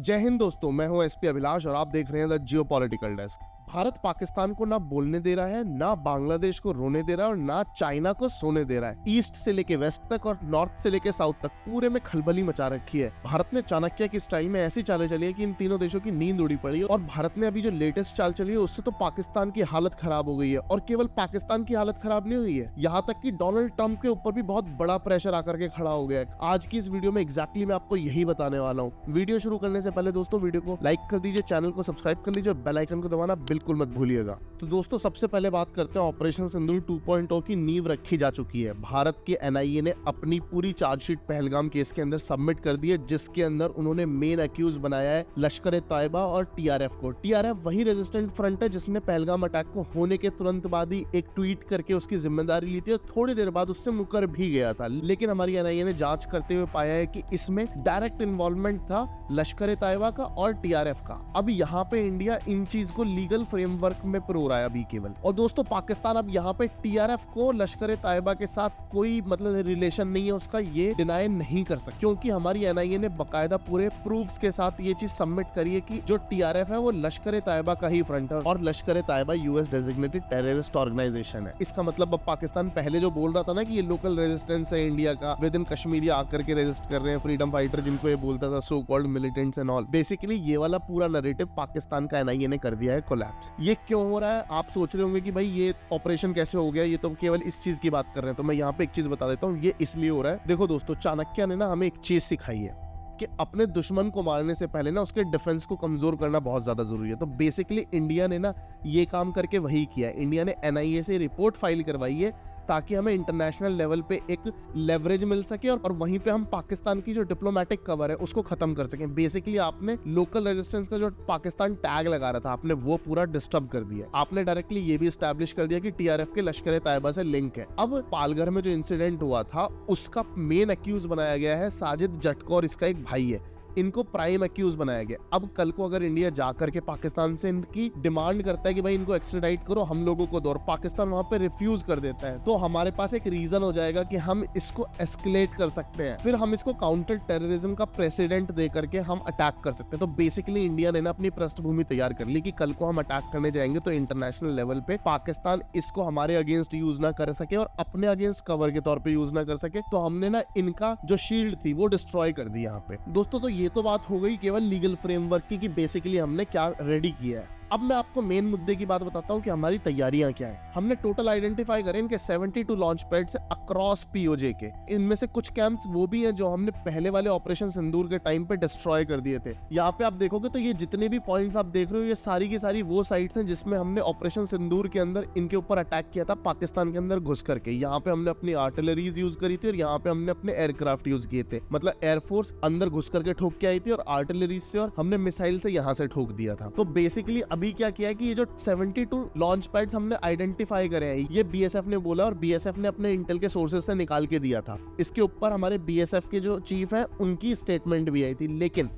जय हिंद दोस्तों, मैं हूं एसपी अभिलाष और आप देख रहे हैं the Jio political desk. Bharat Pakistan को ना बोलने दे रहा है, ना बांग्लादेश को रोने दे रहा है और ना चाइना को सोने दे रहा है। ईस्ट से लेके वेस्ट तक और नॉर्थ से लेके साउथ तक पूरे में खलबली मचा रखी है। भारत ने चाणक्य की स्टाइल में ऐसी चालें चली है कि इन तीनों देशों की नींद उड़ी पड़ी है और भारत ने अभी जो लेटेस्ट चाल चली है उससे तो पाकिस्तान की हालत खराब हो गई है। और केवल पाकिस्तान की हालत खराब नहीं हुई है, यहाँ तक कि डोनाल्ड ट्रंप के ऊपर भी बहुत बड़ा प्रेशर आकर के खड़ा हो गया है। आज की इस वीडियो में एग्जैक्टली मैं आपको यही बताने वाला हूँ। वीडियो शुरू करने से पहले दोस्तों वीडियो को लाइक कर दीजिए, चैनल को सब्सक्राइब कर लीजिए और बेल आइकन को दबाना बिल्कुल मत भूलिएगा। तो दोस्तों सबसे पहले बात करते हैं, ऑपरेशन सिंदूर 2.0 की नींव रखी जा चुकी है। भारत के एनआईए ने अपनी पूरी चार्जशीट पहलगाम केस के अंदर सबमिट कर दी है, जिसके अंदर उन्होंने मेन अक्यूज बनाया है लश्कर तैयबा और टीआरएफ को। टीआरएफ वही रेजिस्टेंट फ्रंट है जिसने पहलगाम अटैक को होने के तुरंत बाद ही एक ट्वीट करके उसकी जिम्मेदारी ली थी और थोड़ी देर बाद उससे मुकर भी गया था। लेकिन हमारी एनआईए ने जांच करते हुए पाया है कि इसमें डायरेक्ट इन्वॉल्वमेंट था लश्कर तैयबा का और टीआरएफ का। अब यहाँ पे इंडिया इन चीज को लीगल फ्रेमवर्क में प्रो रहा है अभी केवल। और दोस्तों पाकिस्तान अब यहाँ पे टीआरएफ को लश्कर तैयबा के साथ कोई मतलब रिलेशन नहीं है उसका, ये डिनाई नहीं कर सकता, क्योंकि हमारी एनआईए ने बकायदा पूरे प्रूफ्स के साथ ये चीज सबमिट करी है कि जो टीआरएफ है वो लश्कर तैयबा का ही फ्रंट है और Lashkar Taiba US designated terrorist organisation है। इसका मतलब अब पाकिस्तान पहले जो बोल रहा था ना कि ये लोकल रेजिस्टेंस है इंडिया का, विद इन कश्मीर आकर के रेजिस्ट कर रहे हैं फ्रीडम फाइटर, जिनको ये बोलता था so called militants and all, basically ये वाला पूरा नैरेटिव पाकिस्तान का एनआईए ने कर दिया है कोलैप्स। ये क्यों हो रहा है आप सोच रहे होंगे कि भाई ये ऑपरेशन कैसे हो गया, ये तो केवल इस चीज की बात कर रहे हैं। तो मैं यहाँ पे एक चीज बता देता हूँ, ये इसलिए हो रहा है। देखो दोस्तों, चाणक्य ने ना हमें एक चीज सिखाई है कि अपने दुश्मन को मारने से पहले ना उसके डिफेंस को कमजोर करना बहुत ज्यादा जरूरी है। तो बेसिकली इंडिया ने ना ये काम करके वही किया है। इंडिया ने एनआईए से रिपोर्ट फाइल करवाई है ताकि हमें इंटरनेशनल लेवल पे एक लेवरेज मिल सके और वहीं पे हम पाकिस्तान की जो डिप्लोमेटिक कवर है उसको खत्म कर सकें। बेसिकली आपने लोकल रेजिस्टेंस का जो पाकिस्तान टैग लगा रहा था, आपने वो पूरा डिस्टर्ब कर दिया। आपने डायरेक्टली ये भी एस्टैब्लिश कर दिया कि टीआरएफ के लश्कर तैयबा से लिंक है। अब पालघर में जो इंसिडेंट हुआ था उसका मेन अक्यूज बनाया गया है साजिद जटको और इसका एक भाई है, इनको प्राइम अक्यूज बनाया गया। अब कल को अगर इंडिया जाकर के पाकिस्तान से इनकी डिमांड करता है कि भाई इनको एक्स्ट्राडाइट करो, हम लोगों को दो, और पाकिस्तान वहां पे रिफ्यूज कर देता है, तो हमारे पास एक रीजन हो जाएगा कि हम इसको एस्केलेट कर सकते हैं, फिर हम इसको काउंटर टेररिज्म का प्रेसिडेंट दे करके हम अटैक कर सकते हैं। तो बेसिकली इंडिया ने ना अपनी पृष्ठभूमि तैयार कर ली कि कल को हम अटैक करने जाएंगे तो इंटरनेशनल लेवल पे पाकिस्तान इसको हमारे अगेंस्ट यूज ना कर सके और अपने अगेंस्ट कवर के तौर पर यूज ना कर सके। तो हमने ना इनका जो शील्ड थी वो डिस्ट्रॉय कर दी यहाँ पे। दोस्तों तो ये तो बात हो गई केवल लीगल फ्रेमवर्क की कि बेसिकली हमने क्या रेडी किया है। अब मैं आपको मेन मुद्दे की बात बताता हूँ कि हमारी तैयारियां क्या है। हमने टोटल आइडेंटिफाई करे इनके 72 लॉन्च पैड्स अक्रॉस पीओजे के। इनमें से कुछ कैंप्स वो भी हैं जो हमने पहले वाले ऑपरेशन सिंदूर के टाइम पे डिस्ट्रॉय कर दिए थे। यहाँ पे आप देखोगे तो ये जितने भी पॉइंट्स आप देख रहे हो ये सारी की सारी वो साइट्स हैं जिसमें हमने ऑपरेशन सिंदूर के अंदर इनके ऊपर अटैक किया था पाकिस्तान के अंदर घुस करके। यहाँ पे हमने अपनी आर्टिलरीज यूज करी थी और यहाँ पे हमने अपने एयरक्राफ्ट यूज किए थे। मतलब एयरफोर्स अंदर घुस करके ठोक के आई थी और आर्टिलरीज से और हमने मिसाइल से यहाँ से ठोक दिया था। तो बेसिकली अभी क्या किया है कि जो 72 लॉन्च पैड्स हमने आइडेंटिफाई करे हैं, ये बीएसएफ ने बोला और बीएसएफ ने अपने इंटेल के सोर्सेज से निकाल के दिया था। इसके ऊपर हमारे बीएसएफ के जो चीफ हैं उनकी स्टेटमेंट भी आई थी। लेकिन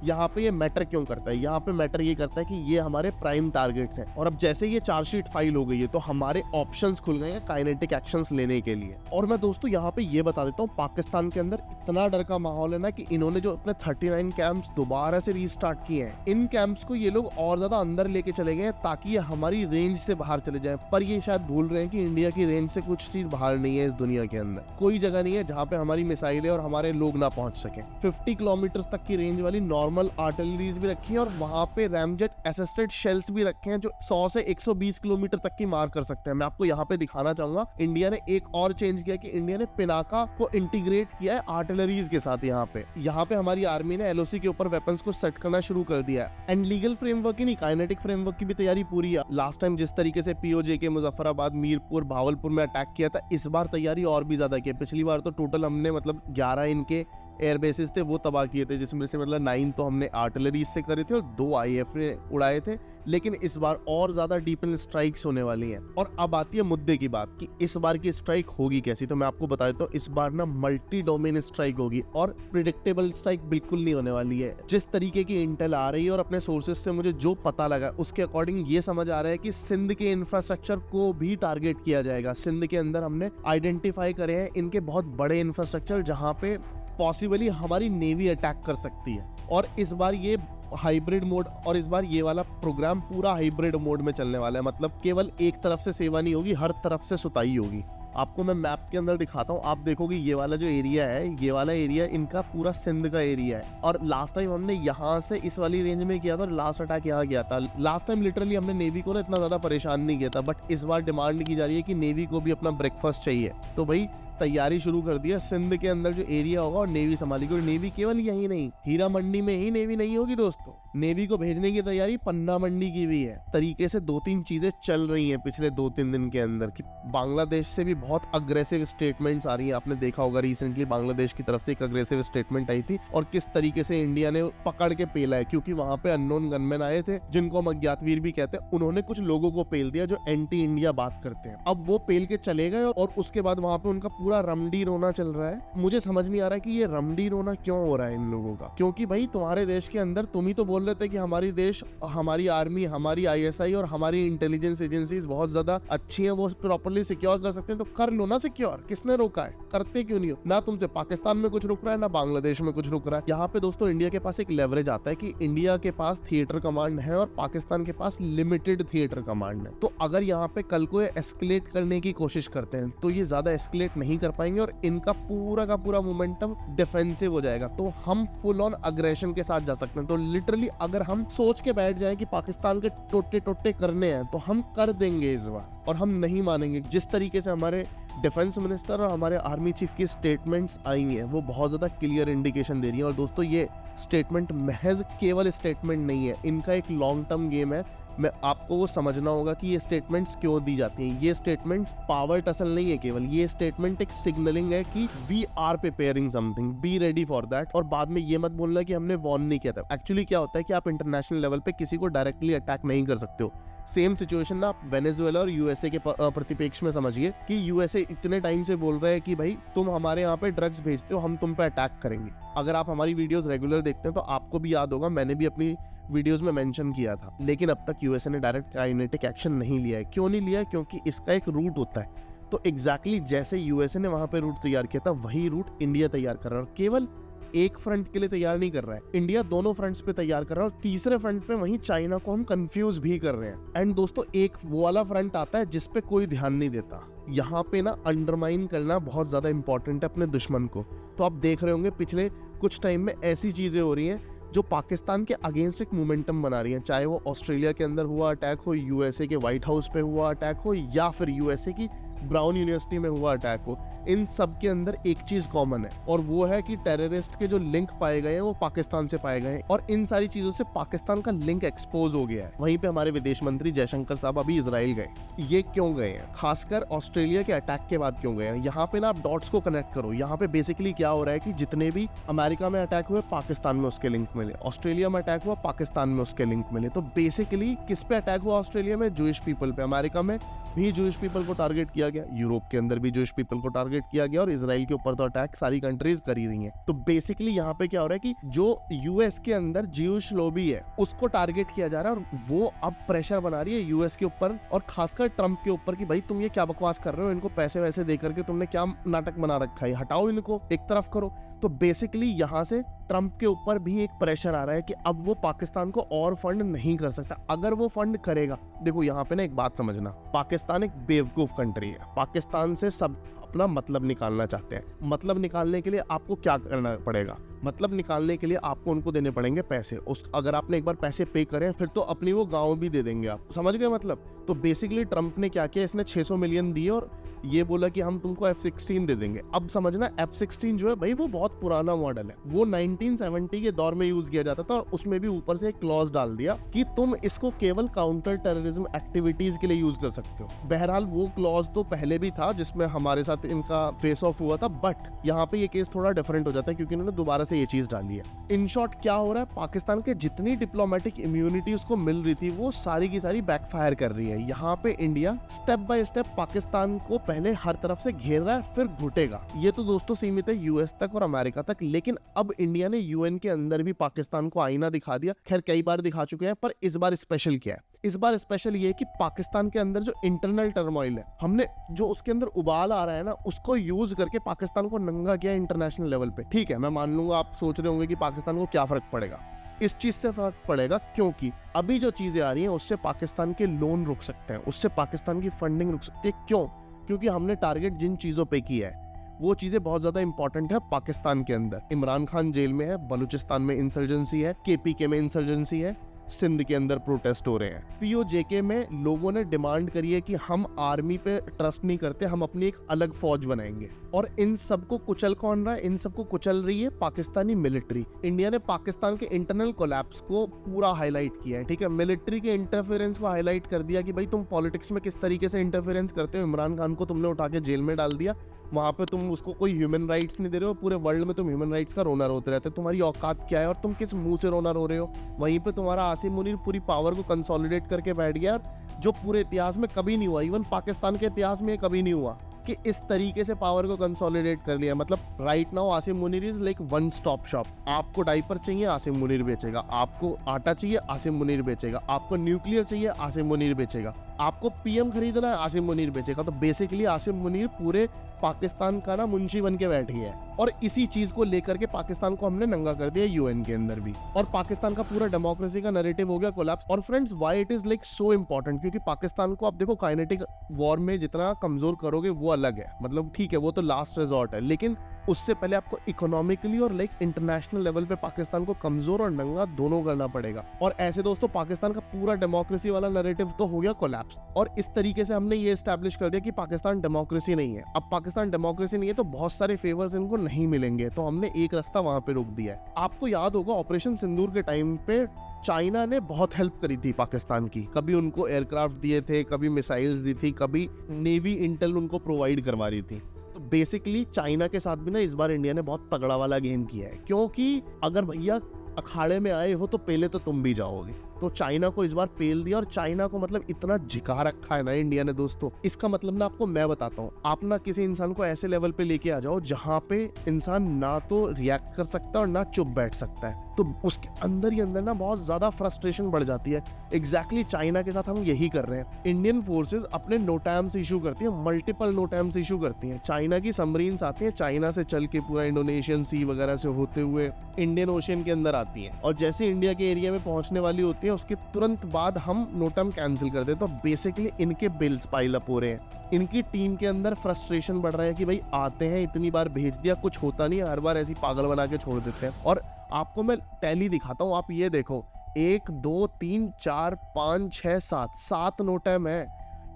यहाँ पे ये मैटर क्यों करता है, यहाँ पे मैटर ये करता है कि ये हमारे प्राइम टारगेट्स हैं और अब जैसे ये चार्जशीट फाइल हो गई है तो हमारे ऑप्शंस खुल गए हैं काइनेटिक एक्शंस लेने के लिए। और मैं दोस्तों यहाँ पे ये बता देता हूँ, पाकिस्तान के अंदर इतना डर का माहौल है ना कि इन्होंने जो अपने 39 कैंप्स दोबारा से रीस्टार्ट किए हैं, इन कैंप्स को ये लोग और ज्यादा अंदर लेके चले गए ताकि ये हमारी रेंज से बाहर चले जाए। पर ये शायद भूल रहे हैं कि इंडिया की रेंज से कुछ चीज बाहर नहीं है। इस दुनिया के अंदर कोई जगह नहीं है जहाँ पे हमारी मिसाइलें और हमारे लोग ना पहुंच सके। 50 किलोमीटर तक की रेंज वाली नॉर्मल आर्टिलरीज भी रखी है और वहां पे रैमजेट असिस्टेड शेल्स भी रखे हैं जो 100 से 120 किलोमीटर तक की मार कर सकते हैं। मैं आपको यहाँ पे दिखाना चाहूंगा, इंडिया ने एक और चेंज किया कि इंडिया ने पिनाका को इंटीग्रेट किया है आर्टिलरीज के साथ। यहाँ पे हमारी आर्मी ने एलओसी के ऊपर वेपन्स को सेट करना शुरू कर दिया है। एंड लीगल फ्रेमवर्क ही नहीं, काइनेटिक फ्रेमवर्क की भी तैयारी पूरी है। लास्ट टाइम जिस तरीके से पीओजे के मुजफ्फराबाद, मीरपुर, भावलपुर में अटैक किया था, इस बार तैयारी और भी ज्यादा की है। पिछली बार तो टोटल हमने मतलब 11 इनके एयरबेसिस थे वो तबाह किए थे, जिसमें से मतलब 9 तो हमने आर्टिलरी से करे थे और 2 आईएफ ने उड़ाए थे। लेकिन इस बार और ज्यादा डीप इन स्ट्राइक्स होने वाली हैं। और अब आती है मुद्दे की बात कि इस बार की स्ट्राइक होगी कैसी। तो मैं आपको बता देता हूँ, इस बार ना मल्टी डोमेन स्ट्राइक होगी और प्रिडिक्टेबल स्ट्राइक बिल्कुल नहीं होने वाली है। जिस तरीके की इंटेल आ रही है और अपने सोर्सेज से मुझे जो पता लगा उसके अकॉर्डिंग ये समझ आ रहा है कि सिंध के इंफ्रास्ट्रक्चर को भी टारगेट किया जाएगा। सिंध के अंदर हमने आइडेंटिफाई करे हैं इनके बहुत बड़े इंफ्रास्ट्रक्चर जहाँ पे पॉसिबली हमारी नेवी अटैक कर सकती है। और इस बार ये हाइब्रिड मोड, और इस बार ये वाला प्रोग्राम पूरा हाइब्रिड मोड में चलने वाला है। मतलब केवल एक तरफ से सेवा नहीं होगी, हर तरफ से सुताई होगी। आपको मैं मैप के अंदर दिखाता हूँ, आप देखोगे ये वाला जो एरिया है, ये वाला एरिया इनका पूरा सिंध का एरिया है। और लास्ट टाइम हमने यहाँ से इस वाली रेंज में किया था, लास्ट अटैक यहाँ किया था। लास्ट टाइम लिटरली हमने नेवी को ना इतना ज्यादा परेशान नहीं किया था, बट इस बार डिमांड की जा रही है कि नेवी को भी अपना ब्रेकफास्ट चाहिए। तो भाई तैयारी शुरू कर दिया, सिंध के अंदर जो एरिया होगा और नेवी संभालेगी। और नेवी केवल यही नहीं, हीरा मंडी में ही नेवी नहीं होगी दोस्तों, नेवी को भेजने की तैयारी पन्ना मंडी की भी है। तरीके से 2-3 चीजें चल रही हैं पिछले 2-3 दिन के अंदर कि बांग्लादेश से भी बहुत अग्रेसिव स्टेटमेंट्स आ रही हैं। आपने देखा होगा रिसेंटली बांग्लादेश की तरफ से एक अग्रेसिव स्टेटमेंट आई थी, और किस तरीके से इंडिया ने पकड़ के पेला है, क्योंकि वहां पे अननोन गनमैन आए थे जिनको हम अज्ञातवीर भी कहते हैं। उन्होंने कुछ लोगों को पेल दिया जो एंटी इंडिया बात करते हैं। अब वो पेल के चले गए और उसके बाद वहां पे उनका पूरा रमडी रोना चल रहा है। मुझे समझ नहीं आ रहा है कि ये रमडी रोना क्यों हो रहा है इन लोगों का, क्योंकि भाई तुम्हारे देश के अंदर तुम ही तो बोल रहे थे कि हमारी देश, हमारी आर्मी, हमारी आईएसआई और हमारी इंटेलिजेंस एजेंसीज बहुत ज्यादा अच्छी हैं, वो प्रॉपर्ली सिक्योर कर सकते हैं। तो कर लो ना सिक्योर, किसने रोका है? करते क्यों नहीं हो? ना तुमसे पाकिस्तान में कुछ रुक रहा है, ना बांग्लादेश में कुछ रुक रहा है। यहाँ पे दोस्तों इंडिया के पास एक लेवरेज आता है कि इंडिया के पास थिएटर कमांड है और पाकिस्तान के पास लिमिटेड थिएटर कमांड है। तो अगर यहाँ पे कल को एस्केलेट करने की कोशिश करते हैं तो ये ज्यादा एस्केलेट नहीं कर पाएंगे और इनका पूरा का पूरा मोमेंटम डिफेंसिव हो जाएगा। तो हम फुल ऑन अग्रेशन के साथ जा सकते हैं। तो लिटरली अगर हम सोच के बैठ जाए कि पाकिस्तान के टोटे टोटे करने हैं तो हम कर देंगे इस बार, और हम नहीं मानेंगे। जिस तरीके से हमारे डिफेंस मिनिस्टर और हमारे आर्मी चीफ की स्टेटमेंट्स आई हैं वो बहुत ज्यादा क्लियर इंडिकेशन दे रही है। और दोस्तों ये स्टेटमेंट महज केवल स्टेटमेंट नहीं है, इनका एक लॉन्ग टर्म गेम है। मैं आपको वो समझना होगा कि ये स्टेटमेंट्स क्यों दी जाती हैं। ये स्टेटमेंट्स पावर टसल नहीं है केवल, ये स्टेटमेंट एक सिग्नलिंग है कि we are preparing something, be ready for that. और बाद में ये मत बोलना कि हमने वॉर्न नहीं किया था। एक्चुअली क्या होता है कि आप इंटरनेशनल लेवल पे किसी को डायरेक्टली अटैक नहीं कर सकते हो। सेम सिचुएशन ना आप वेनेजुएला और यूएसए के प्रतिपेक्ष में समझिए कि यूएसए इतने टाइम से बोल रहा है कि भाई तुम हमारे यहाँ पे ड्रग्स भेजते हो, हम तुम पे अटैक करेंगे। अगर आप हमारी वीडियोस रेगुलर देखते हैं तो आपको भी याद होगा, मैंने भी अपनी वीडियोस में मेंशन किया था। लेकिन अब तक यूएसए ने डायरेक्ट काइनेटिक एक्शन नहीं लिया है। क्यों नहीं लिया है? क्योंकि इसका एक रूट होता है। तो एग्जैक्टली जैसे यूएसए ने वहां पे रूट तैयार किया था, वही रूट इंडिया तैयार कर रहा है। और केवल एक फ्रंट के लिए तैयार नहीं कर रहा है, इंडिया दोनों फ्रंट्स पे तैयार कर रहा है। और तीसरे फ्रंट पे वहीं चाइना को हम कंफ्यूज भी कर रहे हैं। एंड दोस्तों एक वो वाला फ्रंट आता है जिसपे कोई ध्यान नहीं देता। यहाँ पे ना अंडरमाइन करना बहुत ज्यादा इंपॉर्टेंट है अपने दुश्मन को। तो आप देख रहे होंगे पिछले कुछ टाइम में ऐसी चीजें हो रही हैं जो पाकिस्तान के अगेंस्ट एक मोमेंटम बना रही है। चाहे वो ऑस्ट्रेलिया के अंदर हुआ अटैक हो, यूएसए के व्हाइट हाउस पे हुआ अटैक हो, या फिर यूएसए की ब्राउन यूनिवर्सिटी में हुआ अटैक हो, इन सब के अंदर एक चीज कॉमन है और वो है कि टेररिस्ट के जो लिंक पाए गए हैं वो पाकिस्तान से पाए गए हैं। और इन सारी चीजों से पाकिस्तान का लिंक एक्सपोज हो गया है। वहीं पे हमारे विदेश मंत्री जयशंकर साहब अभी इजराइल गए। ये क्यों गए हैं? खासकर ऑस्ट्रेलिया के अटैक के बाद क्यों गए हैं? यहाँ पे ना आप डॉट्स को कनेक्ट करो। यहाँ पे बेसिकली क्या हो रहा है कि जितने भी अमेरिका में अटैक हुए, पाकिस्तान में उसके लिंक मिले, ऑस्ट्रेलिया में अटैक हुआ, पाकिस्तान में उसके लिंक मिले। तो बेसिकली किस पे अटैक हुआ? ऑस्ट्रेलिया में जूइश पीपल पे। अमेरिका में भी जूइश पीपल को टारगेट किया गया, यूरोप के अंदर भी जूइश पीपल को टारगेट किया गया, और इजराइल के ऊपर तो अटैक सारी कंट्रीज कर ही रही हैं। तो बेसिकली यहाँ पे क्या हो रहा है कि जो यूएस के अंदर ज्यूइश लॉबी है उसको टारगेट किया जा रहा है, और वो अब प्रेशर बना रही है यूएस के ऊपर और खासकर ट्रंप के ऊपर कि भाई तुम ये क्या बकवास कर रहे हो, इनको पैसे वैसे दे करके तुमने क्या नाटक बना रखा है, हटाओ इनको, एक तरफ करो। तो बेसिकली यहाँ से ट्रंप के ऊपर भी एक प्रेशर आ रहा है कि अब वो पाकिस्तान को और फंड नहीं कर सकता। अगर वो फंड करेगा, देखो यहाँ पे ना एक बात समझना, पाकिस्तान एक बेवकूफ कंट्री है। पाकिस्तान से सब अपना मतलब निकालना चाहते हैं। मतलब निकालने के लिए आपको क्या करना पड़ेगा? मतलब निकालने के लिए आपको उनको देने पड़ेंगे पैसे। अगर आपने एक बार पैसे पे करे फिर तो अपनी वो गांव भी दे देंगे आप, समझ गए मतलब। तो बेसिकली ट्रंप ने क्या किया, इसने 600 मिलियन दिए और ये बोला कि हम तुमको F-16 दे देंगे। अब समझना F-16 जो है भाई वो बहुत पुराना मॉडल है, वो 1970 के दौर में यूज किया जाता था, और उसमें भी ऊपर से एक क्लॉज डाल दिया कि तुम इसको केवल काउंटर टेररिज्म एक्टिविटीज के लिए यूज कर सकते हो। बहरहाल वो क्लॉज तो पहले भी था जिसमें हमारे साथ इनका फेस ऑफ हुआ था, बट यहाँ पे ये केस थोड़ा डिफरेंट हो जाता है क्योंकि इन्होंने दोबारा से ये चीज डाली है। इन शॉर्ट क्या हो रहा है, पाकिस्तान के जितनी डिप्लोमेटिक इम्यूनिटी उसको मिल रही थी वो सारी की सारी बैकफायर कर रही है। यहाँ पे India step by step Pakistan को पहले हर तरफ से घेर रहा है, फिर घुटेगा। ये तो दोस्तों सीमित है यूएस तक और अमेरिका तक, लेकिन अब इंडिया ने यूएन के अंदर भी पाकिस्तान को आईना दिखा दिया। खैर कई बार दिखा चुके हैं, पर इस बार स्पेशल क्या है, इस बार स्पेशल ये है कि पाकिस्तान के अंदर जो इंटरनल टर्मोइल है, हमने जो उसके अंदर उबाल आ रहा है ना, उसको यूज करके पाकिस्तान को नंगा किया इंटरनेशनल लेवल पे। ठीक है, मैं मान लूंगा आप सोच रहे होंगे कि पाकिस्तान को क्या फर्क पड़ेगा। इस चीज से फर्क पड़ेगा क्योंकि अभी जो चीजें आ रही हैं उससे पाकिस्तान के लोन रुक सकते हैं, उससे पाकिस्तान की फंडिंग रुक सकती है। क्यों? क्योंकि हमने टारगेट जिन चीजों पे किया है वो चीजें बहुत ज्यादा इंपॉर्टेंट है पाकिस्तान के अंदर। इमरान खान जेल में है, बलूचिस्तान में इंसर्जेंसी है, केपीके में इंसर्जेंसी है, सिंध के अंदर प्रोटेस्ट हो रहे हैं। पीओजेके में लोगों ने डिमांड करी है कि हम आर्मी पे ट्रस्ट नहीं करते, हम अपनी एक अलग फौज बनाएंगे। और इन सबको कुचल कौन रहा है? इन सबको कुचल रही है पाकिस्तानी मिलिट्री। इंडिया ने पाकिस्तान के इंटरनल कोलैप्स को पूरा हाईलाइट किया है। ठीक है, मिलिट्री के इंटरफेरेंस को हाईलाइट कर दिया कि भाई तुम पॉलिटिक्स में किस तरीके से इंटरफेरेंस करते हो। इमरान खान को तुमने उठा के जेल में डाल दिया, वहां पे तुम उसको कोई ह्यूमन राइट्स नहीं दे रहे हो। पूरे वर्ल्ड में तुम ह्यूमन राइट्स का रोना रोते रहते हो। तुम्हारी औकात क्या है और तुम किस मुंह से रोना रो रहे हो? वहीं पे तुम्हारा आसिम मुनीर पूरी पावर को कंसोलिडेट करके बैठ गया, जो पूरे इतिहास में कभी नहीं हुआ। इवन पाकिस्तान के इतिहास में कभी नहीं हुआ कि इस तरीके से पावर को कंसोलिडेट कर लिया। मतलब right now Asim Munir is like one stop shop. आपको डाइपर चाहिए, आसिम मुनीर बेचेगा। आपको आटा चाहिए, आसिम मुनीर बेचेगा। आपको न्यूक्लियर चाहिए, आसिम मुनीर बेचेगा। आपको पीएम खरीदना है, आसिम मुनीर बेचेगा। तो बेसिकली आसिम मुनीर पूरे पाकिस्तान का ना मुंशी बन के बैठी है। और इसी चीज को लेकर के पाकिस्तान को हमने नंगा कर दिया यूएन के अंदर भी, और पाकिस्तान का पूरा डेमोक्रेसी का नैरेटिव हो गया कोलैप्स। और friends, why it is like so important? क्योंकि पाकिस्तान को आप देखो, काइनेटिक वॉर में जितना कमजोर करोगे वो अलग है, मतलब ठीक है वो तो लास्ट रिजॉर्ट है, लेकिन उससे पहले आपको इकोनॉमिकली और लाइक इंटरनेशनल लेवल पे पाकिस्तान को कमजोर और नंगा दोनों करना पड़ेगा। और ऐसे दोस्तों पाकिस्तान का पूरा डेमोक्रेसी वाला नैरेटिव तो हो गया कोलैप्स। और इस तरीके से हमने ये एस्टैब्लिश कर दिया कि पाकिस्तान डेमोक्रेसी नहीं है। अब पाकिस्तान डेमोक्रेसी नहीं है तो बहुत सारे फेवर्स इनको नहीं मिलेंगे, तो हमने एक रास्ता वहां पे रोक दिया है। आपको याद होगा ऑपरेशन सिंदूर के टाइम पे चाइना ने बहुत हेल्प करी थी पाकिस्तान की। कभी उनको एयरक्राफ्ट दिए थे, कभी मिसाइल्स दी थी, कभी नेवी इंटेल उनको प्रोवाइड करवा रही थी। तो बेसिकली चाइना के साथ भी ना इस बार इंडिया ने बहुत तगड़ा वाला गेम किया है, क्योंकि अगर भैया अखाड़े में आए हो तो पहले तो तुम भी जाओगे। तो चाइना को इस बार पेल दिया, और चाइना को मतलब इतना झिका रखा है ना इंडिया ने दोस्तों। इसका मतलब ना आपको मैं बताता हूँ, आप ना किसी इंसान को ऐसे लेवल पे लेके आ जाओ जहाँ पे इंसान ना तो रिएक्ट कर सकता है और ना चुप बैठ सकता है, तो उसके अंदर ही अंदर ना बहुत ज्यादा फ्रस्ट्रेशन बढ़ जाती है। एग्जैक्टली चाइना के साथ हम यही कर रहे हैं। इंडियन फोर्सेस अपने नोटैम्स इशू करती है, मल्टीपल नोटैम्स इशू करती हैं। चाइना की सबमरीन्स आती हैं, चाइना से चल के पूरा इंडोनेशियन सी वगैरह से होते हुए इंडियन ओशियन के अंदर आती हैं, और जैसे इंडिया के एरिया में पहुंचने वाली होती है उसके तुरंत बाद हम नोटैम कैंसिल कर देते। तो बेसिकली इनके बिल्स पाइल अप हो रहे हैं। इनकी टीम के अंदर फ्रस्ट्रेशन बढ़ रहा है कि भाई आते हैं, इतनी बार भेज दिया, कुछ होता नहीं, हर बार ऐसी पागल बना के छोड़ देते हैं। और आपको मैं टैली दिखाता हूँ, आप ये देखो, 1 2 3 4 5 6 7 नोटैम है।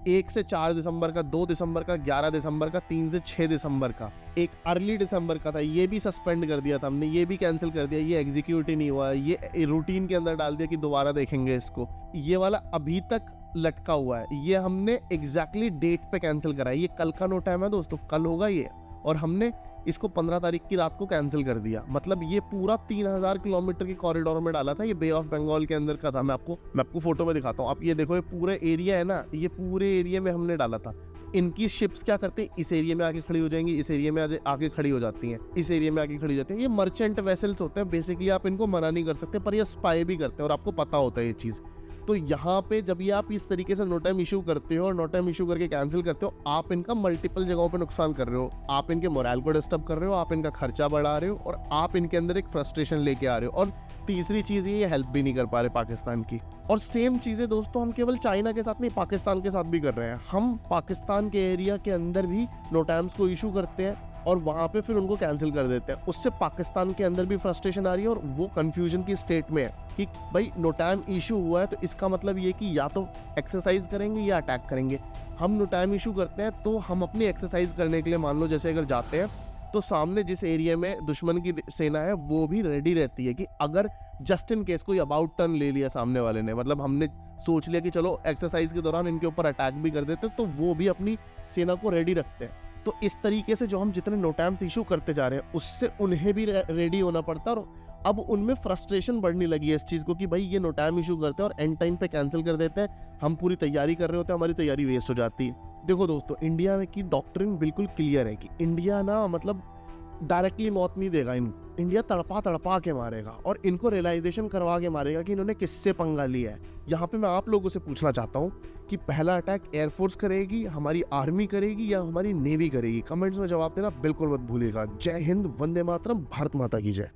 1 से 4 दिसंबर का, 2 दिसंबर का, 11 दिसंबर का, 3 से 6 दिसंबर का, एक अर्ली दिसंबर का था, ये भी सस्पेंड कर दिया था हमने, ये भी कैंसिल कर दिया, ये एग्जीक्यूट ही नहीं हुआ, ये रूटीन के अंदर डाल दिया कि दोबारा देखेंगे इसको। ये वाला अभी तक लटका हुआ है, ये हमने एग्जैक्टली डेट पे कैंसिल करा है। ये कल का नोटैम है दोस्तों, कल होगा ये, और हमने इसको 15 तारीख की रात को कैंसिल कर दिया। मतलब ये पूरा 3000 किलोमीटर के कॉरिडोर में डाला था। ये बे ऑफ बंगाल के अंदर का था। मैं आपको फोटो में दिखाता हूँ। आप ये देखो, ये पूरे एरिया है ना, ये पूरे एरिया में हमने डाला था। इनकी शिप्स क्या करते हैं, इस एरिया में आके खड़ी हो जाएंगी, इस एरिया में आके खड़ी हो जाती हैं, इस एरिया में आके खड़ी हो जाती हैं। ये मर्चेंट वेसल्स होते हैं। बेसिकली आप इनको मना नहीं कर सकते, पर ये स्पाई भी करते हैं और आपको पता होता है ये चीज़। तो यहाँ पे जब ये आप इस तरीके से नोटैम इशू करते हो और नोटैम इशू करके कैंसिल करते हो, आप इनका मल्टीपल जगहों पे नुकसान कर रहे हो। आप इनके मोरल को डिस्टर्ब कर रहे हो, आप इनका खर्चा बढ़ा रहे हो, और आप इनके अंदर एक फ्रस्ट्रेशन लेके आ रहे हो। और तीसरी चीज़ ये हेल्प भी नहीं कर पा रहे पाकिस्तान की। और सेम चीज़ें दोस्तों हम केवल चाइना के साथ नहीं, पाकिस्तान के साथ भी कर रहे हैं। हम पाकिस्तान के एरिया के अंदर भी नोटैम्स को इशू करते हैं और वहाँ पे फिर उनको कैंसिल कर देते हैं। उससे पाकिस्तान के अंदर भी फ्रस्ट्रेशन आ रही है और वो कंफ्यूजन की स्टेट में है कि भाई नोटैम इशू हुआ है तो इसका मतलब ये कि या तो एक्सरसाइज करेंगे या अटैक करेंगे। हम नोटैम इशू करते हैं तो हम अपनी एक्सरसाइज करने के लिए, मान लो जैसे अगर जाते हैं तो सामने जिस एरिया में दुश्मन की सेना है वो भी रेडी रहती है कि अगर जस्ट इन केस कोई अबाउट टर्न ले लिया सामने वाले ने, मतलब हमने सोच लिया कि चलो एक्सरसाइज के दौरान इनके ऊपर अटैक भी कर देते, तो वो भी अपनी सेना को रेडी रखते हैं। तो इस तरीके से जो हम जितने नोटैम्स इशू करते जा रहे हैं उससे उन्हें भी रेडी होना पड़ता है। और अब उनमें फ्रस्ट्रेशन बढ़ने लगी है इस चीज़ को कि भाई ये नोटैम इशू करते हैं और एंड टाइम पे कैंसिल कर देते हैं। हम पूरी तैयारी कर रहे होते हैं, हमारी तैयारी वेस्ट हो जाती है। देखो दोस्तों, इंडिया की डॉक्ट्रिन बिल्कुल क्लियर है कि इंडिया ना मतलब डायरेक्टली मौत नहीं देगा इनको, इंडिया तड़पा तड़पा के मारेगा और इनको रियलाइजेशन करवा के मारेगा कि इन्होंने किससे पंगा लिया है। यहाँ पे मैं आप लोगों से पूछना चाहता हूँ कि पहला अटैक एयरफोर्स करेगी, हमारी आर्मी करेगी या हमारी नेवी करेगी? कमेंट्स में जवाब देना बिल्कुल मत भूलिएगा। जय हिंद, वंदे मातरम, भारत माता की जय।